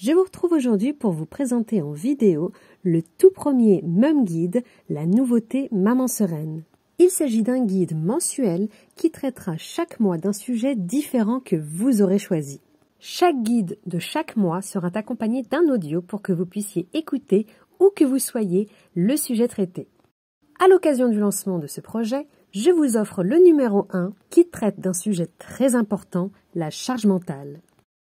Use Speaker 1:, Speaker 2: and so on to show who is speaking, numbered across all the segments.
Speaker 1: Je vous retrouve aujourd'hui pour vous présenter en vidéo le tout premier Mum Guide, la nouveauté Maman Sereine. Il s'agit d'un guide mensuel qui traitera chaque mois d'un sujet différent que vous aurez choisi. Chaque guide de chaque mois sera accompagné d'un audio pour que vous puissiez écouter où que vous soyez le sujet traité. À l'occasion du lancement de ce projet, je vous offre le numéro 1 qui traite d'un sujet très important, la charge mentale.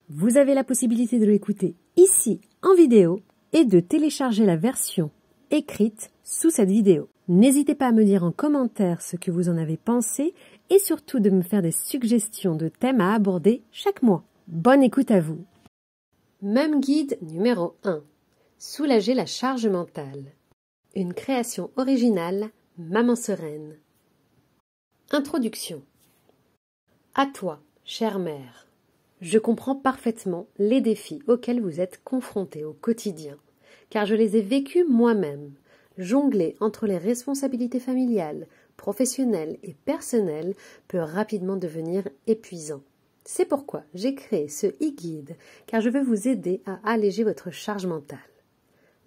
Speaker 1: Vous avez la possibilité de l'écouter ici en vidéo et de télécharger la version écrite sous cette vidéo. N'hésitez pas à me dire en commentaire ce que vous en avez pensé et surtout de me faire des suggestions de thèmes à aborder chaque mois. Bonne écoute à vous. Mum Guide numéro 1. Soulager la charge mentale. Une création originale, Maman Sereine. Introduction. À toi, chère mère. Je comprends parfaitement les défis auxquels vous êtes confrontés au quotidien, car je les ai vécus moi-même. Jongler entre les responsabilités familiales, professionnelles et personnelles peut rapidement devenir épuisant. C'est pourquoi j'ai créé ce e-guide, car je veux vous aider à alléger votre charge mentale.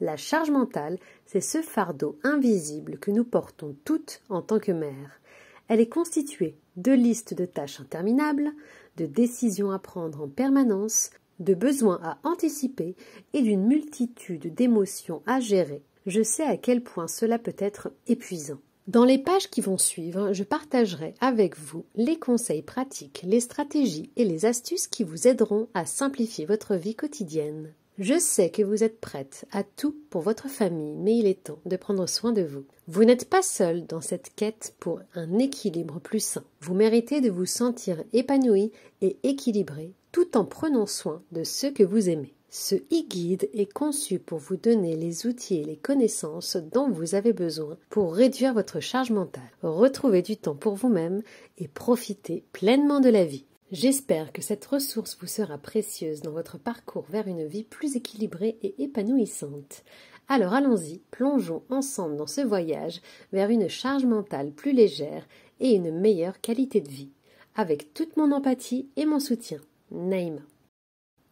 Speaker 1: La charge mentale, c'est ce fardeau invisible que nous portons toutes en tant que mères. Elle est constituée de listes de tâches interminables, de décisions à prendre en permanence, de besoins à anticiper et d'une multitude d'émotions à gérer. Je sais à quel point cela peut être épuisant. Dans les pages qui vont suivre, je partagerai avec vous les conseils pratiques, les stratégies et les astuces qui vous aideront à simplifier votre vie quotidienne. Je sais que vous êtes prête à tout pour votre famille, mais il est temps de prendre soin de vous. Vous n'êtes pas seul dans cette quête pour un équilibre plus sain. Vous méritez de vous sentir épanoui et équilibré tout en prenant soin de ceux que vous aimez. Ce e-guide est conçu pour vous donner les outils et les connaissances dont vous avez besoin pour réduire votre charge mentale, retrouver du temps pour vous-même et profiter pleinement de la vie. J'espère que cette ressource vous sera précieuse dans votre parcours vers une vie plus équilibrée et épanouissante. Alors allons-y, plongeons ensemble dans ce voyage vers une charge mentale plus légère et une meilleure qualité de vie, avec toute mon empathie et mon soutien. Naïma.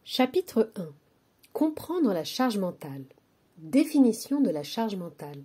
Speaker 1: Chapitre 1. Comprendre la charge mentale. Définition de la charge mentale.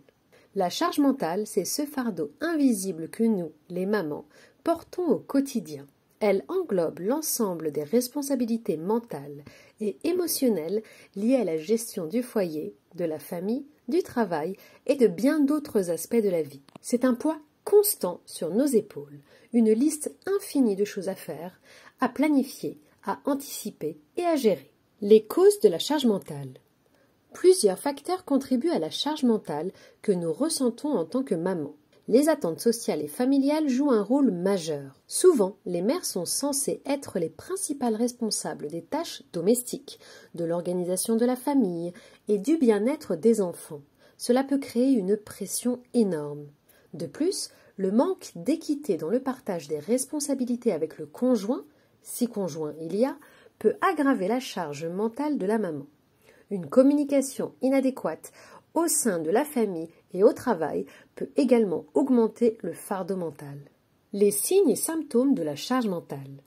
Speaker 1: La charge mentale, c'est ce fardeau invisible que nous, les mamans, portons au quotidien. Elle englobe l'ensemble des responsabilités mentales et émotionnelles liées à la gestion du foyer, de la famille, du travail et de bien d'autres aspects de la vie. C'est un poids constant sur nos épaules, une liste infinie de choses à faire, à planifier, à anticiper et à gérer. Les causes de la charge mentale. Plusieurs facteurs contribuent à la charge mentale que nous ressentons en tant que maman. Les attentes sociales et familiales jouent un rôle majeur. Souvent, les mères sont censées être les principales responsables des tâches domestiques, de l'organisation de la famille et du bien-être des enfants. Cela peut créer une pression énorme. De plus, le manque d'équité dans le partage des responsabilités avec le conjoint, si conjoint il y a, peut aggraver la charge mentale de la maman. Une communication inadéquate au sein de la famille et au travail peut également augmenter le fardeau mental. Les signes et symptômes de la charge mentale.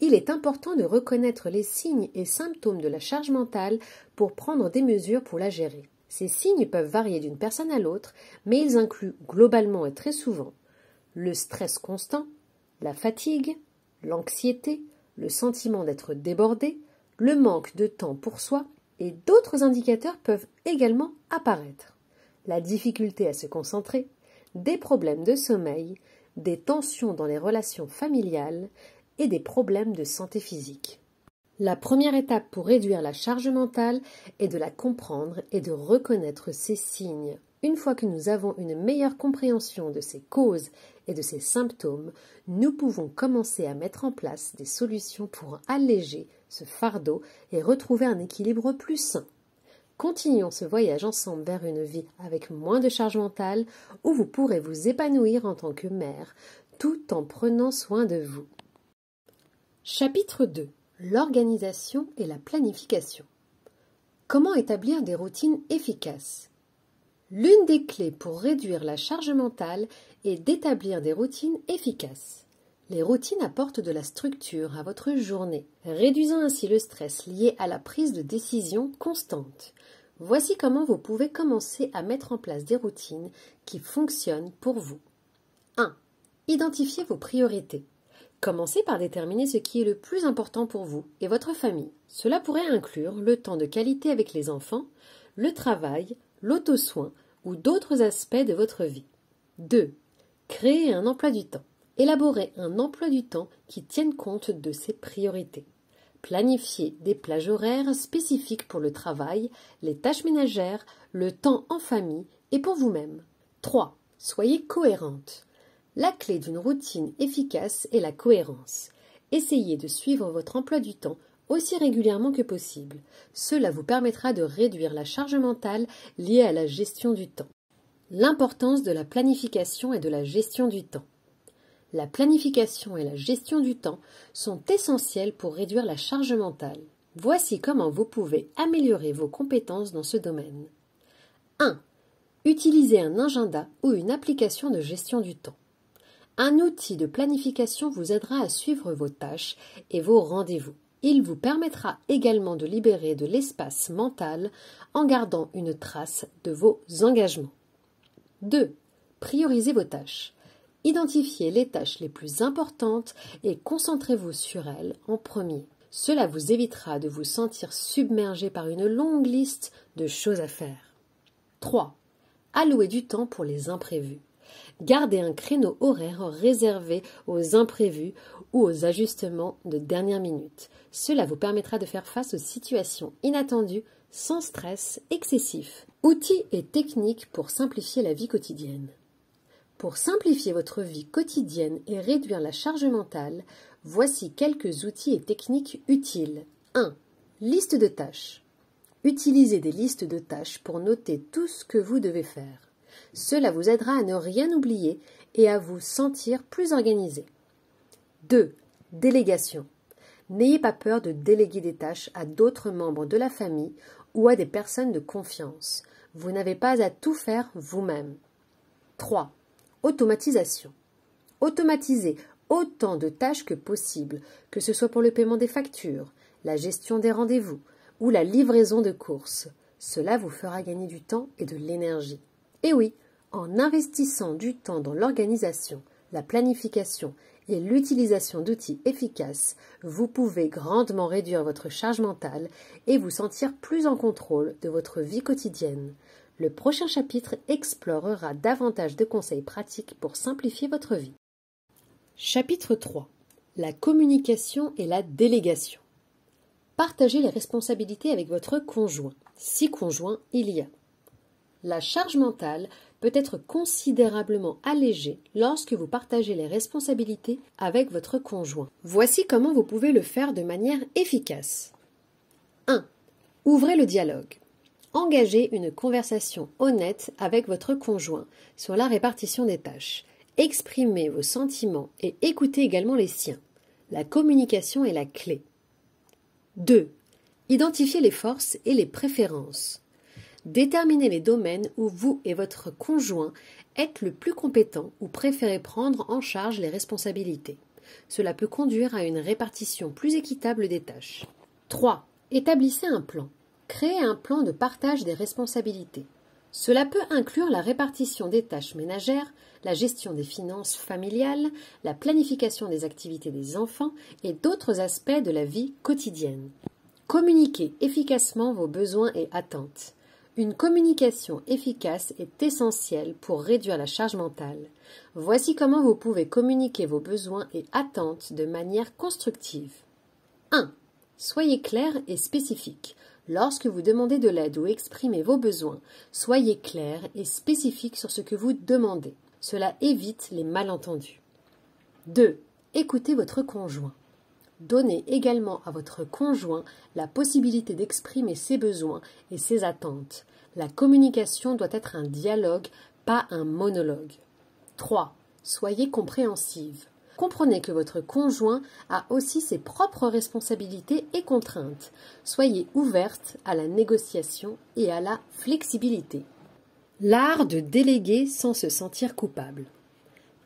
Speaker 1: Il est important de reconnaître les signes et symptômes de la charge mentale pour prendre des mesures pour la gérer. Ces signes peuvent varier d'une personne à l'autre, mais ils incluent globalement et très souvent le stress constant, la fatigue, l'anxiété, le sentiment d'être débordé, le manque de temps pour soi, et d'autres indicateurs peuvent également apparaître. La difficulté à se concentrer, des problèmes de sommeil, des tensions dans les relations familiales et des problèmes de santé physique. La première étape pour réduire la charge mentale est de la comprendre et de reconnaître ces signes. Une fois que nous avons une meilleure compréhension de ces causes et de ces symptômes, nous pouvons commencer à mettre en place des solutions pour alléger ce fardeau et retrouver un équilibre plus sain. Continuons ce voyage ensemble vers une vie avec moins de charge mentale où vous pourrez vous épanouir en tant que mère tout en prenant soin de vous. Chapitre 2. L'organisation et la planification. Comment établir des routines efficaces? L'une des clés pour réduire la charge mentale est d'établir des routines efficaces. Les routines apportent de la structure à votre journée, réduisant ainsi le stress lié à la prise de décision constante. Voici comment vous pouvez commencer à mettre en place des routines qui fonctionnent pour vous. 1. Identifiez vos priorités. Commencez par déterminer ce qui est le plus important pour vous et votre famille. Cela pourrait inclure le temps de qualité avec les enfants, le travail, l'auto-soin ou d'autres aspects de votre vie. 2. Créez un emploi du temps. Élaborez un emploi du temps qui tienne compte de ces priorités. Planifiez des plages horaires spécifiques pour le travail, les tâches ménagères, le temps en famille et pour vous-même. 3. Soyez cohérente. La clé d'une routine efficace est la cohérence. Essayez de suivre votre emploi du temps aussi régulièrement que possible. Cela vous permettra de réduire la charge mentale liée à la gestion du temps. L'importance de la planification et de la gestion du temps. La planification et la gestion du temps sont essentielles pour réduire la charge mentale. Voici comment vous pouvez améliorer vos compétences dans ce domaine. 1. Utilisez un agenda ou une application de gestion du temps. Un outil de planification vous aidera à suivre vos tâches et vos rendez-vous. Il vous permettra également de libérer de l'espace mental en gardant une trace de vos engagements. 2. Priorisez vos tâches. Identifiez les tâches les plus importantes et concentrez-vous sur elles en premier. Cela vous évitera de vous sentir submergé par une longue liste de choses à faire. 3. Allouez du temps pour les imprévus. Gardez un créneau horaire réservé aux imprévus ou aux ajustements de dernière minute. Cela vous permettra de faire face aux situations inattendues sans stress excessif. Outils et techniques pour simplifier la vie quotidienne. Pour simplifier votre vie quotidienne et réduire la charge mentale, voici quelques outils et techniques utiles. 1. Liste de tâches. Utilisez des listes de tâches pour noter tout ce que vous devez faire. Cela vous aidera à ne rien oublier et à vous sentir plus organisé. 2. Délégation. N'ayez pas peur de déléguer des tâches à d'autres membres de la famille ou à des personnes de confiance. Vous n'avez pas à tout faire vous-même. 3. Automatisation. Automatisez autant de tâches que possible, que ce soit pour le paiement des factures, la gestion des rendez-vous ou la livraison de courses. Cela vous fera gagner du temps et de l'énergie. Et oui, en investissant du temps dans l'organisation, la planification et l'utilisation d'outils efficaces, vous pouvez grandement réduire votre charge mentale et vous sentir plus en contrôle de votre vie quotidienne. Le prochain chapitre explorera davantage de conseils pratiques pour simplifier votre vie. Chapitre 3. La communication et la délégation. Partagez les responsabilités avec votre conjoint, si conjoint il y a. La charge mentale peut être considérablement allégée lorsque vous partagez les responsabilités avec votre conjoint. Voici comment vous pouvez le faire de manière efficace. 1. Ouvrez le dialogue. Engagez une conversation honnête avec votre conjoint sur la répartition des tâches. Exprimez vos sentiments et écoutez également les siens. La communication est la clé. 2. Identifiez les forces et les préférences. Déterminez les domaines où vous et votre conjoint êtes le plus compétent ou préférez prendre en charge les responsabilités. Cela peut conduire à une répartition plus équitable des tâches. 3. Établissez un plan. Créez un plan de partage des responsabilités. Cela peut inclure la répartition des tâches ménagères, la gestion des finances familiales, la planification des activités des enfants et d'autres aspects de la vie quotidienne. Communiquez efficacement vos besoins et attentes. Une communication efficace est essentielle pour réduire la charge mentale. Voici comment vous pouvez communiquer vos besoins et attentes de manière constructive. 1. Soyez clair et spécifique. Lorsque vous demandez de l'aide ou exprimez vos besoins, soyez clair et spécifique sur ce que vous demandez. Cela évite les malentendus. 2. Écoutez votre conjoint. Donnez également à votre conjoint la possibilité d'exprimer ses besoins et ses attentes. La communication doit être un dialogue, pas un monologue. 3. Soyez compréhensive. Comprenez que votre conjoint a aussi ses propres responsabilités et contraintes. Soyez ouverte à la négociation et à la flexibilité. L'art de déléguer sans se sentir coupable.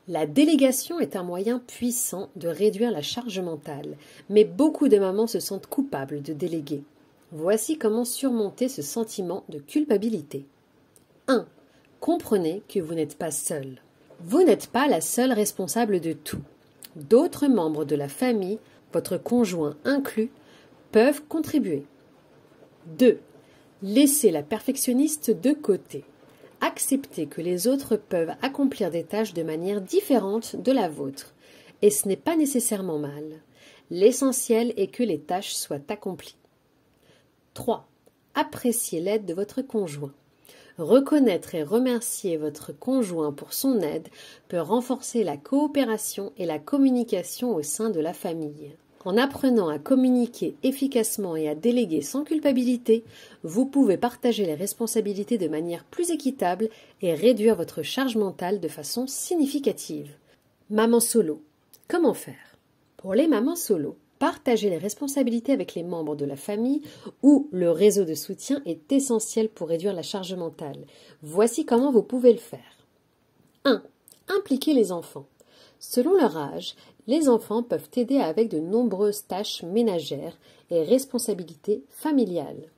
Speaker 1: La délégation est un moyen puissant de réduire la charge mentale, mais beaucoup de mamans se sentent coupables de déléguer. Voici comment surmonter ce sentiment de culpabilité. 1. Comprenez que vous n'êtes pas seul. Vous n'êtes pas la seule responsable de tout. D'autres membres de la famille, votre conjoint inclus, peuvent contribuer. 2. Laissez la perfectionniste de côté. Acceptez que les autres peuvent accomplir des tâches de manière différente de la vôtre, et ce n'est pas nécessairement mal. L'essentiel est que les tâches soient accomplies. 3. Appréciez l'aide de votre conjoint. Reconnaître et remercier votre conjoint pour son aide peut renforcer la coopération et la communication au sein de la famille. En apprenant à communiquer efficacement et à déléguer sans culpabilité, vous pouvez partager les responsabilités de manière plus équitable et réduire votre charge mentale de façon significative. Maman solo. Comment faire? Pour les mamans solo, partager les responsabilités avec les membres de la famille ou le réseau de soutien est essentiel pour réduire la charge mentale. Voici comment vous pouvez le faire. 1. Impliquer les enfants. Selon leur âge, les enfants peuvent aider avec de nombreuses tâches ménagères et responsabilités familiales.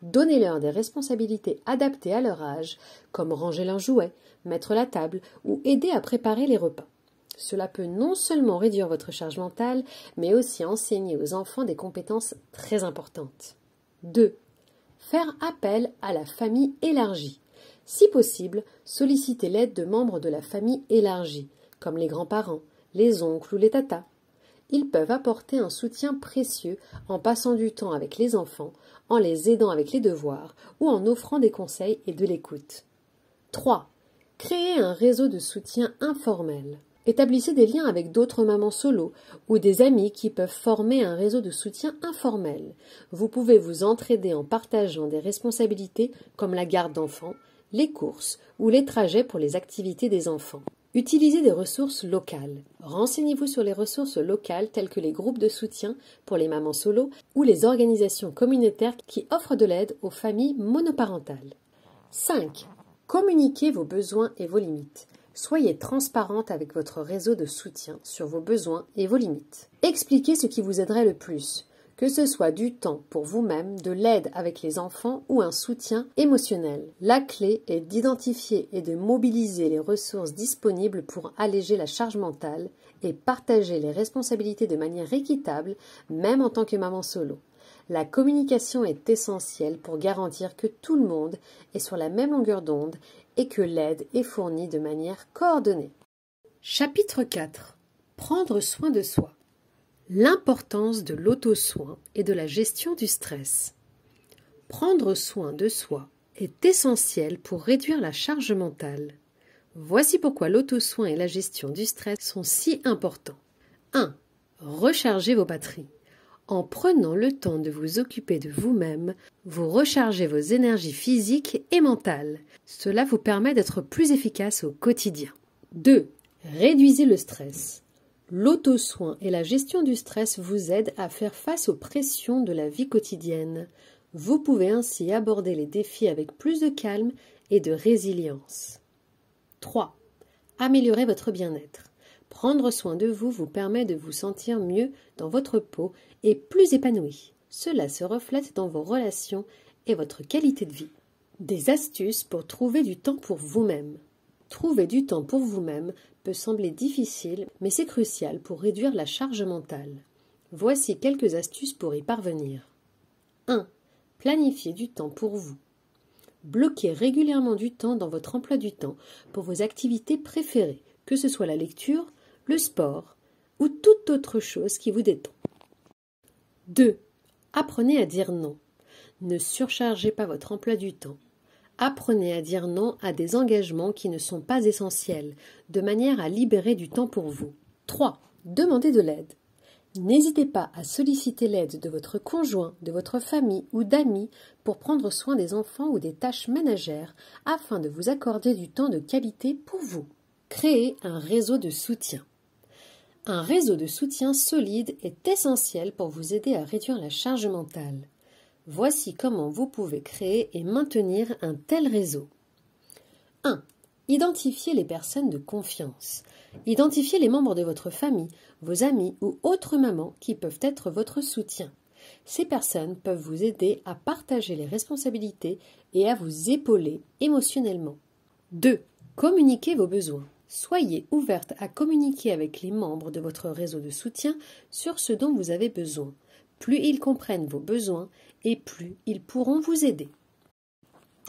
Speaker 1: Donnez-leur des responsabilités adaptées à leur âge, comme ranger leurs jouets, mettre la table ou aider à préparer les repas. Cela peut non seulement réduire votre charge mentale, mais aussi enseigner aux enfants des compétences très importantes. 2. Faire appel à la famille élargie. Si possible, sollicitez l'aide de membres de la famille élargie, comme les grands-parents, les oncles ou les tatas. Ils peuvent apporter un soutien précieux en passant du temps avec les enfants, en les aidant avec les devoirs ou en offrant des conseils et de l'écoute. 3. Créer un réseau de soutien informel. Établissez des liens avec d'autres mamans solo ou des amis qui peuvent former un réseau de soutien informel. Vous pouvez vous entraider en partageant des responsabilités comme la garde d'enfants, les courses ou les trajets pour les activités des enfants. Utilisez des ressources locales. Renseignez-vous sur les ressources locales telles que les groupes de soutien pour les mamans solo ou les organisations communautaires qui offrent de l'aide aux familles monoparentales. 5. Communiquez vos besoins et vos limites. Soyez transparente avec votre réseau de soutien sur vos besoins et vos limites. Expliquez ce qui vous aiderait le plus, que ce soit du temps pour vous-même, de l'aide avec les enfants ou un soutien émotionnel. La clé est d'identifier et de mobiliser les ressources disponibles pour alléger la charge mentale et partager les responsabilités de manière équitable, même en tant que maman solo. La communication est essentielle pour garantir que tout le monde est sur la même longueur d'onde et que l'aide est fournie de manière coordonnée. Chapitre 4. Prendre soin de soi. L'importance de l'auto-soin et de la gestion du stress. Prendre soin de soi est essentiel pour réduire la charge mentale. Voici pourquoi l'auto-soin et la gestion du stress sont si importants. 1. Rechargez vos batteries. En prenant le temps de vous occuper de vous-même, vous rechargez vos énergies physiques et mentales. Cela vous permet d'être plus efficace au quotidien. 2. Réduisez le stress. L'auto-soin et la gestion du stress vous aident à faire face aux pressions de la vie quotidienne. Vous pouvez ainsi aborder les défis avec plus de calme et de résilience. 3. Améliorez votre bien-être. Prendre soin de vous vous permet de vous sentir mieux dans votre peau et plus épanoui. Cela se reflète dans vos relations et votre qualité de vie. Des astuces pour trouver du temps pour vous-même. Trouver du temps pour vous-même peut sembler difficile, mais c'est crucial pour réduire la charge mentale. Voici quelques astuces pour y parvenir. 1. Planifiez du temps pour vous. Bloquez régulièrement du temps dans votre emploi du temps pour vos activités préférées, que ce soit la lecture, le sport ou toute autre chose qui vous détend. 2. Apprenez à dire non. Ne surchargez pas votre emploi du temps. Apprenez à dire non à des engagements qui ne sont pas essentiels, de manière à libérer du temps pour vous. 3. Demandez de l'aide. N'hésitez pas à solliciter l'aide de votre conjoint, de votre famille ou d'amis pour prendre soin des enfants ou des tâches ménagères afin de vous accorder du temps de qualité pour vous. Créez un réseau de soutien. Un réseau de soutien solide est essentiel pour vous aider à réduire la charge mentale. Voici comment vous pouvez créer et maintenir un tel réseau. 1. Identifiez les personnes de confiance. Identifiez les membres de votre famille, vos amis ou autres mamans qui peuvent être votre soutien. Ces personnes peuvent vous aider à partager les responsabilités et à vous épauler émotionnellement. 2. Communiquez vos besoins. Soyez ouverte à communiquer avec les membres de votre réseau de soutien sur ce dont vous avez besoin. Plus ils comprennent vos besoins et plus ils pourront vous aider.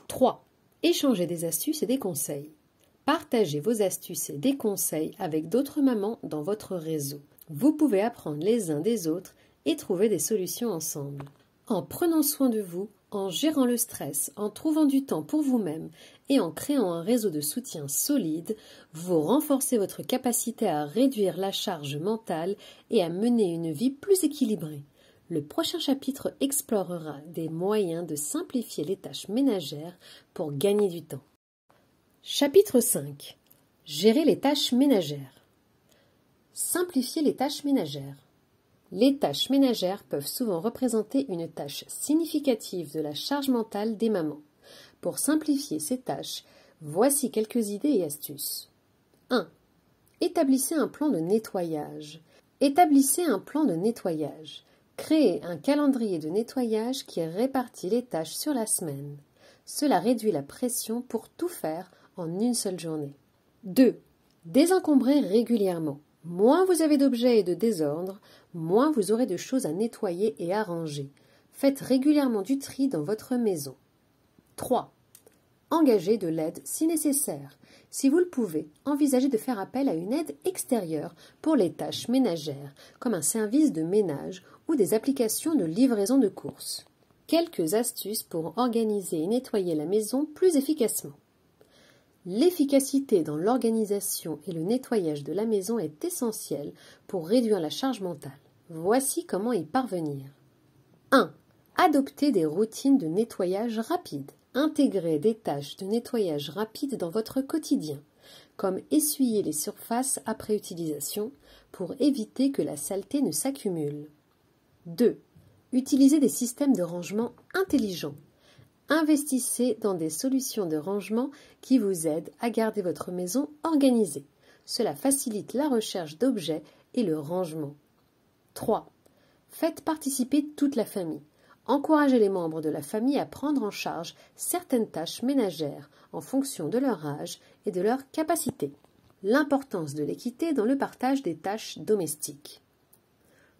Speaker 1: 3. Échangez des astuces et des conseils. Partagez vos astuces et des conseils avec d'autres mamans dans votre réseau. Vous pouvez apprendre les uns des autres et trouver des solutions ensemble. En prenant soin de vous, en gérant le stress, en trouvant du temps pour vous-même et en créant un réseau de soutien solide, vous renforcez votre capacité à réduire la charge mentale et à mener une vie plus équilibrée. Le prochain chapitre explorera des moyens de simplifier les tâches ménagères pour gagner du temps. Chapitre 5. Gérer les tâches ménagères. Simplifier les tâches ménagères. Les tâches ménagères peuvent souvent représenter une tâche significative de la charge mentale des mamans. Pour simplifier ces tâches, voici quelques idées et astuces. 1. Établissez un plan de nettoyage. Établissez un plan de nettoyage. Créez un calendrier de nettoyage qui répartit les tâches sur la semaine. Cela réduit la pression pour tout faire en une seule journée. 2. Désencombrez régulièrement. Moins vous avez d'objets et de désordre, moins vous aurez de choses à nettoyer et à ranger. Faites régulièrement du tri dans votre maison. 3. Engagez de l'aide si nécessaire. Si vous le pouvez, envisagez de faire appel à une aide extérieure pour les tâches ménagères, comme un service de ménage ou des applications de livraison de courses. Quelques astuces pour organiser et nettoyer la maison plus efficacement. L'efficacité dans l'organisation et le nettoyage de la maison est essentielle pour réduire la charge mentale. Voici comment y parvenir. 1. Adoptez des routines de nettoyage rapide. Intégrez des tâches de nettoyage rapide dans votre quotidien, comme essuyer les surfaces après utilisation pour éviter que la saleté ne s'accumule. 2. Utilisez des systèmes de rangement intelligents. Investissez dans des solutions de rangement qui vous aident à garder votre maison organisée. Cela facilite la recherche d'objets et le rangement. 3. Faites participer toute la famille. Encouragez les membres de la famille à prendre en charge certaines tâches ménagères en fonction de leur âge et de leur capacité. L'importance de l'équité dans le partage des tâches domestiques.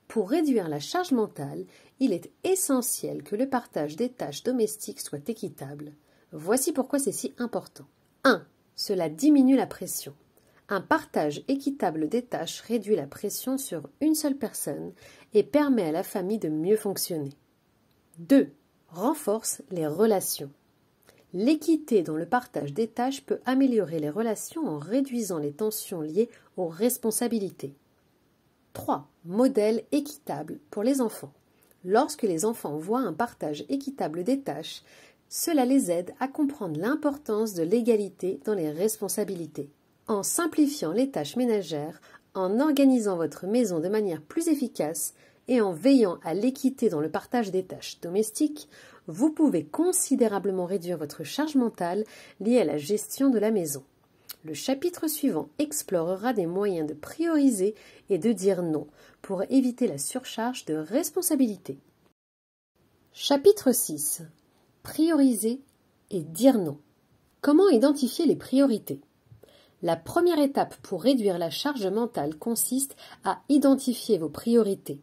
Speaker 1: Pour réduire la charge mentale, il est essentiel que le partage des tâches domestiques soit équitable. Voici pourquoi c'est si important. 1. Cela diminue la pression. Un partage équitable des tâches réduit la pression sur une seule personne et permet à la famille de mieux fonctionner. 2. Renforce les relations. L'équité dans le partage des tâches peut améliorer les relations en réduisant les tensions liées aux responsabilités. 3. Modèle équitable pour les enfants. Lorsque les enfants voient un partage équitable des tâches, cela les aide à comprendre l'importance de l'égalité dans les responsabilités. En simplifiant les tâches ménagères, en organisant votre maison de manière plus efficace et en veillant à l'équité dans le partage des tâches domestiques, vous pouvez considérablement réduire votre charge mentale liée à la gestion de la maison. Le chapitre suivant explorera des moyens de prioriser et de dire non pour éviter la surcharge de responsabilités. Chapitre 6. Prioriser et dire non. Comment identifier les priorités? La première étape pour réduire la charge mentale consiste à identifier vos priorités.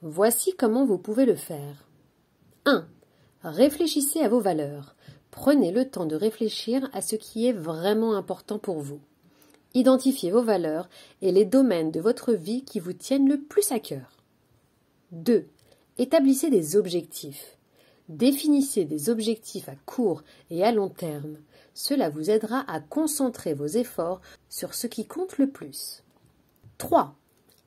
Speaker 1: Voici comment vous pouvez le faire. 1. Réfléchissez à vos valeurs. Prenez le temps de réfléchir à ce qui est vraiment important pour vous. Identifiez vos valeurs et les domaines de votre vie qui vous tiennent le plus à cœur. 2. Établissez des objectifs. Définissez des objectifs à court et à long terme. Cela vous aidera à concentrer vos efforts sur ce qui compte le plus. 3.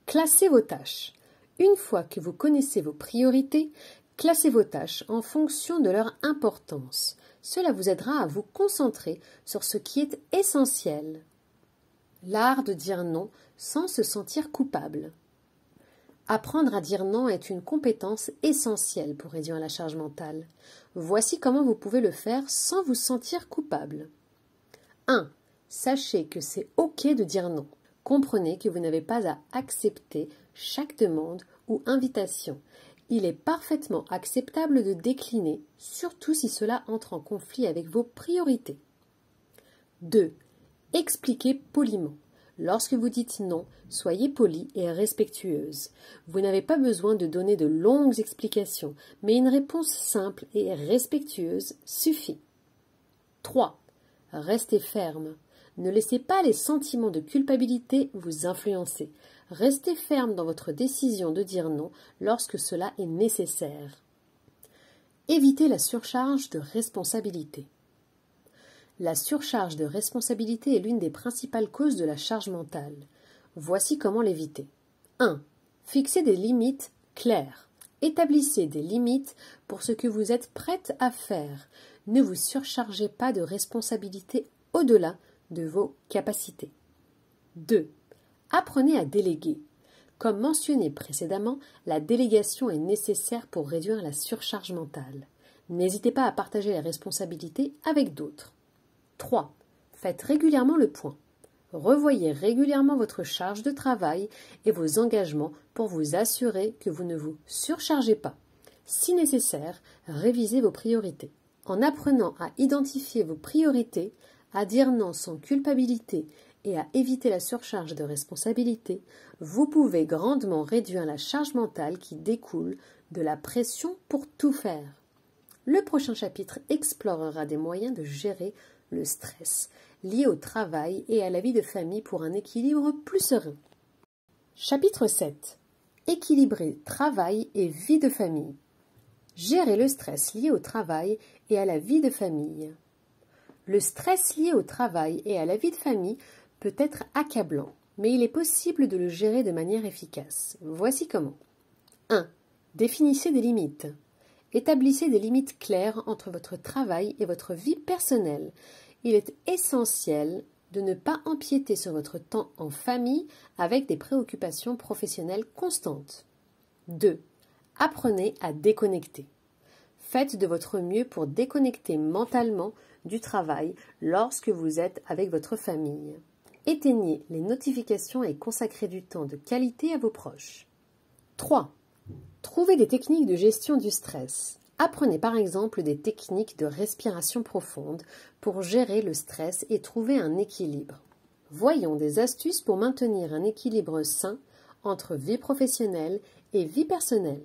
Speaker 1: Classez vos tâches. Une fois que vous connaissez vos priorités, classez vos tâches en fonction de leur importance. Cela vous aidera à vous concentrer sur ce qui est essentiel. L'art de dire non sans se sentir coupable. Apprendre à dire non est une compétence essentielle pour réduire la charge mentale. Voici comment vous pouvez le faire sans vous sentir coupable. 1. Sachez que c'est OK de dire non. Comprenez que vous n'avez pas à accepter chaque demande ou invitation. Il est parfaitement acceptable de décliner, surtout si cela entre en conflit avec vos priorités. 2. Expliquez poliment. Lorsque vous dites non, soyez poli et respectueuse. Vous n'avez pas besoin de donner de longues explications, mais une réponse simple et respectueuse suffit. 3. Restez ferme. Ne laissez pas les sentiments de culpabilité vous influencer. Restez ferme dans votre décision de dire non lorsque cela est nécessaire. Évitez la surcharge de responsabilité. La surcharge de responsabilité est l'une des principales causes de la charge mentale. Voici comment l'éviter. 1. Fixez des limites claires. Établissez des limites pour ce que vous êtes prête à faire. Ne vous surchargez pas de responsabilités au-delà de vos capacités. 2. Apprenez à déléguer. Comme mentionné précédemment, la délégation est nécessaire pour réduire la surcharge mentale. N'hésitez pas à partager les responsabilités avec d'autres. 3. Faites régulièrement le point. Revoyez régulièrement votre charge de travail et vos engagements pour vous assurer que vous ne vous surchargez pas. Si nécessaire, révisez vos priorités. En apprenant à identifier vos priorités, à dire non sans culpabilité et à éviter la surcharge de responsabilité, vous pouvez grandement réduire la charge mentale qui découle de la pression pour tout faire. Le prochain chapitre explorera des moyens de gérer le stress lié au travail et à la vie de famille pour un équilibre plus serein. Chapitre 7. Équilibrer travail et vie de famille. Gérer le stress lié au travail et à la vie de famille. Le stress lié au travail et à la vie de famille peut être accablant, mais il est possible de le gérer de manière efficace. Voici comment. 1. Définissez des limites. Établissez des limites claires entre votre travail et votre vie personnelle. Il est essentiel de ne pas empiéter sur votre temps en famille avec des préoccupations professionnelles constantes. 2. Apprenez à déconnecter. Faites de votre mieux pour déconnecter mentalement du travail lorsque vous êtes avec votre famille. Éteignez les notifications et consacrez du temps de qualité à vos proches. 3. Trouvez des techniques de gestion du stress. Apprenez par exemple des techniques de respiration profonde pour gérer le stress et trouver un équilibre. Voyons des astuces pour maintenir un équilibre sain entre vie professionnelle et vie personnelle.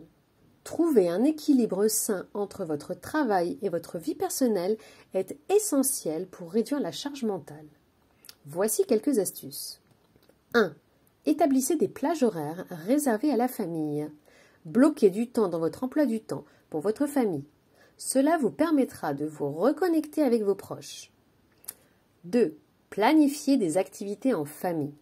Speaker 1: Trouver un équilibre sain entre votre travail et votre vie personnelle est essentiel pour réduire la charge mentale. Voici quelques astuces. 1. Établissez des plages horaires réservées à la famille. Bloquez du temps dans votre emploi du temps pour votre famille. Cela vous permettra de vous reconnecter avec vos proches. 2. Planifiez des activités en famille.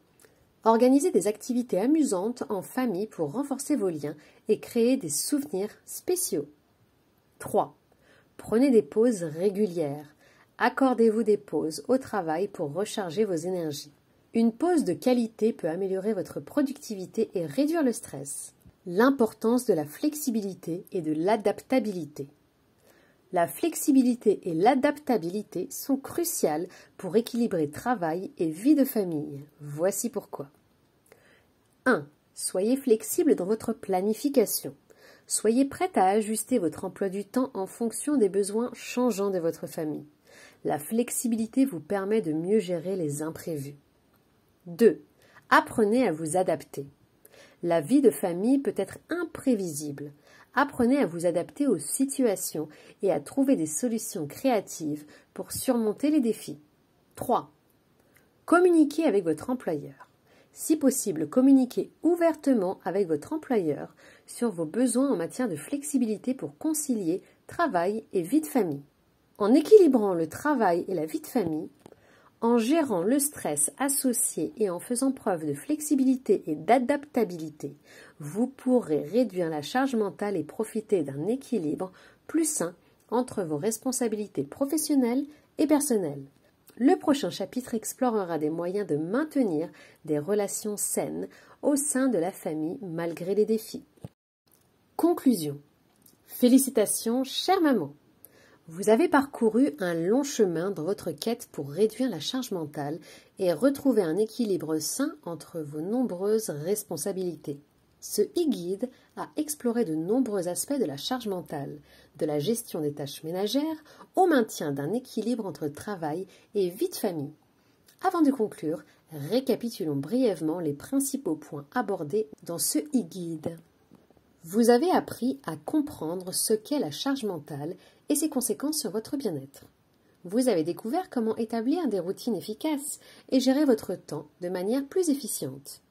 Speaker 1: Organisez des activités amusantes en famille pour renforcer vos liens et créer des souvenirs spéciaux. 3. Prenez des pauses régulières. Accordez-vous des pauses au travail pour recharger vos énergies. Une pause de qualité peut améliorer votre productivité et réduire le stress. L'importance de la flexibilité et de l'adaptabilité. La flexibilité et l'adaptabilité sont cruciales pour équilibrer travail et vie de famille. Voici pourquoi. 1. Soyez flexible dans votre planification. Soyez prête à ajuster votre emploi du temps en fonction des besoins changeants de votre famille. La flexibilité vous permet de mieux gérer les imprévus. 2. Apprenez à vous adapter. La vie de famille peut être imprévisible. Apprenez à vous adapter aux situations et à trouver des solutions créatives pour surmonter les défis. 3. Communiquez avec votre employeur. Si possible, communiquez ouvertement avec votre employeur sur vos besoins en matière de flexibilité pour concilier travail et vie de famille. En équilibrant le travail et la vie de famille, en gérant le stress associé et en faisant preuve de flexibilité et d'adaptabilité, vous pourrez réduire la charge mentale et profiter d'un équilibre plus sain entre vos responsabilités professionnelles et personnelles. Le prochain chapitre explorera des moyens de maintenir des relations saines au sein de la famille malgré les défis. Conclusion. Félicitations, chère maman! Vous avez parcouru un long chemin dans votre quête pour réduire la charge mentale et retrouver un équilibre sain entre vos nombreuses responsabilités. Ce e-guide a exploré de nombreux aspects de la charge mentale, de la gestion des tâches ménagères au maintien d'un équilibre entre travail et vie de famille. Avant de conclure, récapitulons brièvement les principaux points abordés dans ce e-guide. Vous avez appris à comprendre ce qu'est la charge mentale et ses conséquences sur votre bien-être. Vous avez découvert comment établir des routines efficaces et gérer votre temps de manière plus efficiente.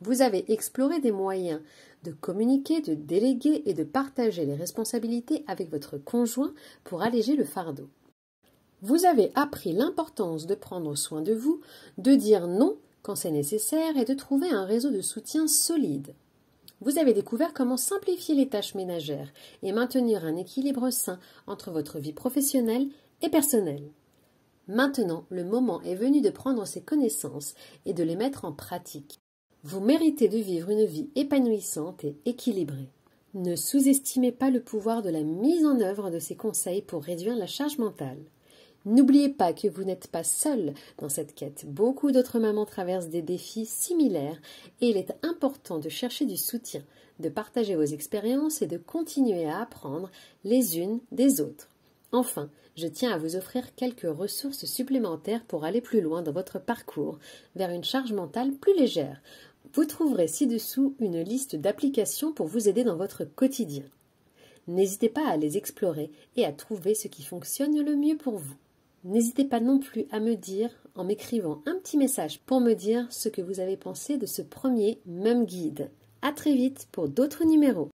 Speaker 1: Vous avez exploré des moyens de communiquer, de déléguer et de partager les responsabilités avec votre conjoint pour alléger le fardeau. Vous avez appris l'importance de prendre soin de vous, de dire non quand c'est nécessaire et de trouver un réseau de soutien solide. Vous avez découvert comment simplifier les tâches ménagères et maintenir un équilibre sain entre votre vie professionnelle et personnelle. Maintenant, le moment est venu de prendre ces connaissances et de les mettre en pratique. Vous méritez de vivre une vie épanouissante et équilibrée. Ne sous-estimez pas le pouvoir de la mise en œuvre de ces conseils pour réduire la charge mentale. N'oubliez pas que vous n'êtes pas seul dans cette quête. Beaucoup d'autres mamans traversent des défis similaires et il est important de chercher du soutien, de partager vos expériences et de continuer à apprendre les unes des autres. Enfin, je tiens à vous offrir quelques ressources supplémentaires pour aller plus loin dans votre parcours vers une charge mentale plus légère. Vous trouverez ci-dessous une liste d'applications pour vous aider dans votre quotidien. N'hésitez pas à les explorer et à trouver ce qui fonctionne le mieux pour vous. N'hésitez pas non plus à me dire, en m'écrivant un petit message pour me dire ce que vous avez pensé de ce premier Mum Guide. À très vite pour d'autres numéros.